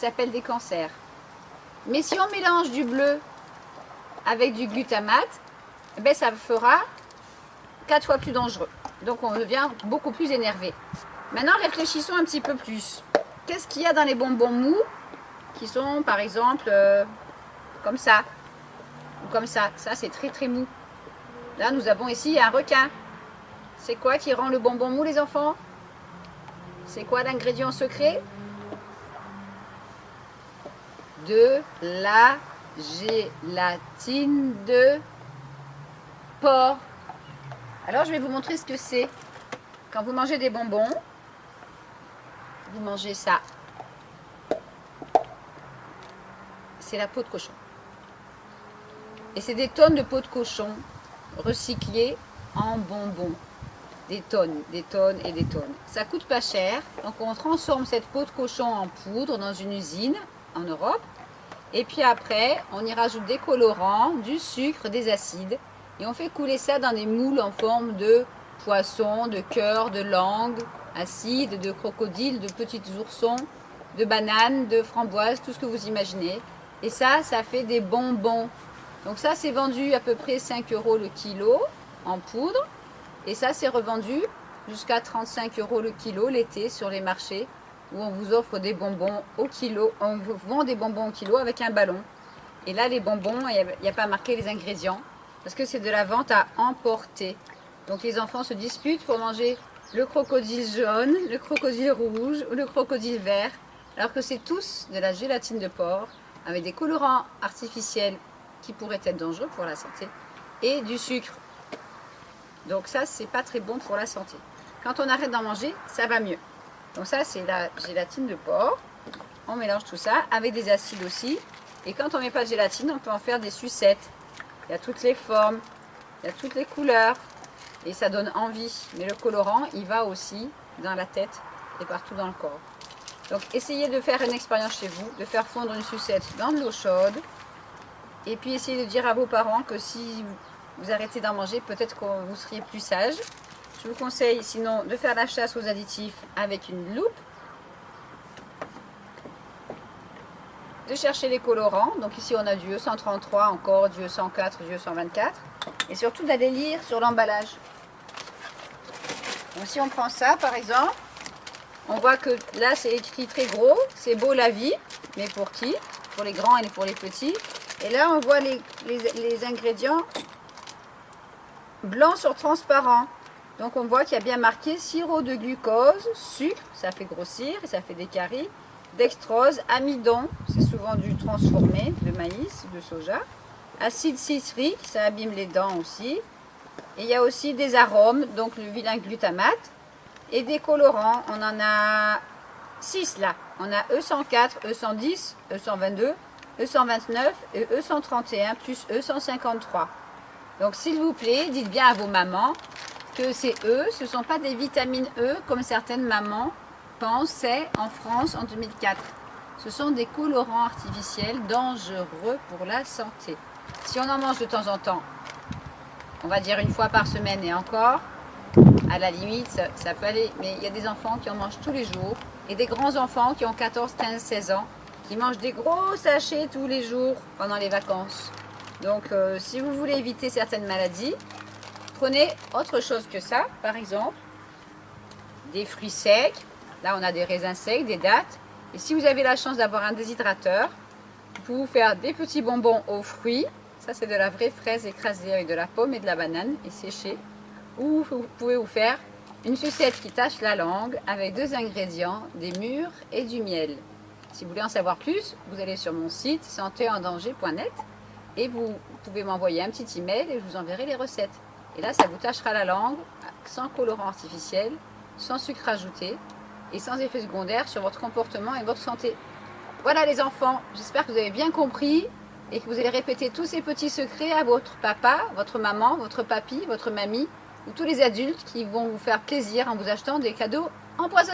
Ça s'appelle des cancers. Mais si on mélange du bleu avec du glutamate, eh ben ça fera 4 fois plus dangereux. Donc on devient beaucoup plus énervé. Maintenant réfléchissons un petit peu plus. Qu'est-ce qu'il y a dans les bonbons mous qui sont par exemple comme ça ou comme ça? Ça c'est très très mou. Là nous avons ici un requin. C'est quoi qui rend le bonbon mou les enfants? C'est quoi l'ingrédient secret? De la gélatine de porc. Alors je vais vous montrer ce que c'est. Quand vous mangez des bonbons, vous mangez ça. C'est la peau de cochon. Et c'est des tonnes de peau de cochon recyclées en bonbons. Des tonnes et des tonnes. Ça coûte pas cher. Donc on transforme cette peau de cochon en poudre dans une usine en Europe. Et puis après, on y rajoute des colorants, du sucre, des acides. Et on fait couler ça dans des moules en forme de poisson, de cœur, de langue, acide, de crocodile, de petits oursons, de bananes, de framboises, tout ce que vous imaginez. Et ça fait des bonbons. Donc ça, c'est vendu à peu près 5 € le kilo en poudre. Et ça, c'est revendu jusqu'à 35 € le kilo l'été sur les marchés où on vous offre des bonbons au kilo. On vous vend des bonbons au kilo avec un ballon. Et là, les bonbons, il n'y a pas marqué les ingrédients parce que c'est de la vente à emporter. Donc les enfants se disputent pour manger le crocodile jaune, le crocodile rouge ou le crocodile vert, alors que c'est tous de la gélatine de porc avec des colorants artificiels qui pourraient être dangereux pour la santé et du sucre. Donc ça, c'est pas très bon pour la santé. Quand on arrête d'en manger, ça va mieux. Donc ça, c'est la gélatine de porc. On mélange tout ça avec des acides aussi. Et quand on ne met pas de gélatine, on peut en faire des sucettes. Il y a toutes les formes, il y a toutes les couleurs. Et ça donne envie. Mais le colorant, il va aussi dans la tête et partout dans le corps. Donc essayez de faire une expérience chez vous, de faire fondre une sucette dans de l'eau chaude. Et puis essayez de dire à vos parents que si vous arrêtez d'en manger, peut-être que vous seriez plus sage. Je vous conseille sinon de faire la chasse aux additifs avec une loupe, de chercher les colorants. Donc ici on a du E133 encore, du E104, du E124. Et surtout d'aller lire sur l'emballage. Donc si on prend ça par exemple, on voit que là c'est écrit très gros, c'est beau la vie, mais pour qui? Pour les grands et pour les petits. Et là on voit les ingrédients blancs sur transparent. Donc on voit qu'il y a bien marqué sirop de glucose, sucre, ça fait grossir et ça fait des caries, dextrose, amidon, c'est souvent du transformé de maïs, de soja, acide citrique, ça abîme les dents aussi, et il y a aussi des arômes, donc le vilain glutamate, et des colorants, on en a 6 là, on a E104, E110, E122, E129 et E131 plus E153. Donc s'il vous plaît, dites bien à vos mamans que ces E, ce ne sont pas des vitamines E comme certaines mamans pensaient en France en 2004. Ce sont des colorants artificiels dangereux pour la santé. Si on en mange de temps en temps, on va dire une fois par semaine et encore, à la limite, ça peut aller. Mais il y a des enfants qui en mangent tous les jours et des grands enfants qui ont 14, 15, 16 ans qui mangent des gros sachets tous les jours pendant les vacances. Donc si vous voulez éviter certaines maladies, prenez autre chose que ça, par exemple, des fruits secs. Là, on a des raisins secs, des dattes. Et si vous avez la chance d'avoir un déshydrateur, vous pouvez vous faire des petits bonbons aux fruits. Ça, c'est de la vraie fraise écrasée avec de la pomme et de la banane et séchée. Ou vous pouvez vous faire une sucette qui tâche la langue avec 2 ingrédients, des mûres et du miel. Si vous voulez en savoir plus, vous allez sur mon site santéendanger.net et vous pouvez m'envoyer un petit email et je vous enverrai les recettes. Et là, ça vous tâchera la langue, sans colorant artificiel, sans sucre ajouté et sans effet secondaire sur votre comportement et votre santé. Voilà les enfants, j'espère que vous avez bien compris et que vous allez répéter tous ces petits secrets à votre papa, votre maman, votre papy, votre mamie ou tous les adultes qui vont vous faire plaisir en vous achetant des cadeaux empoisonnés.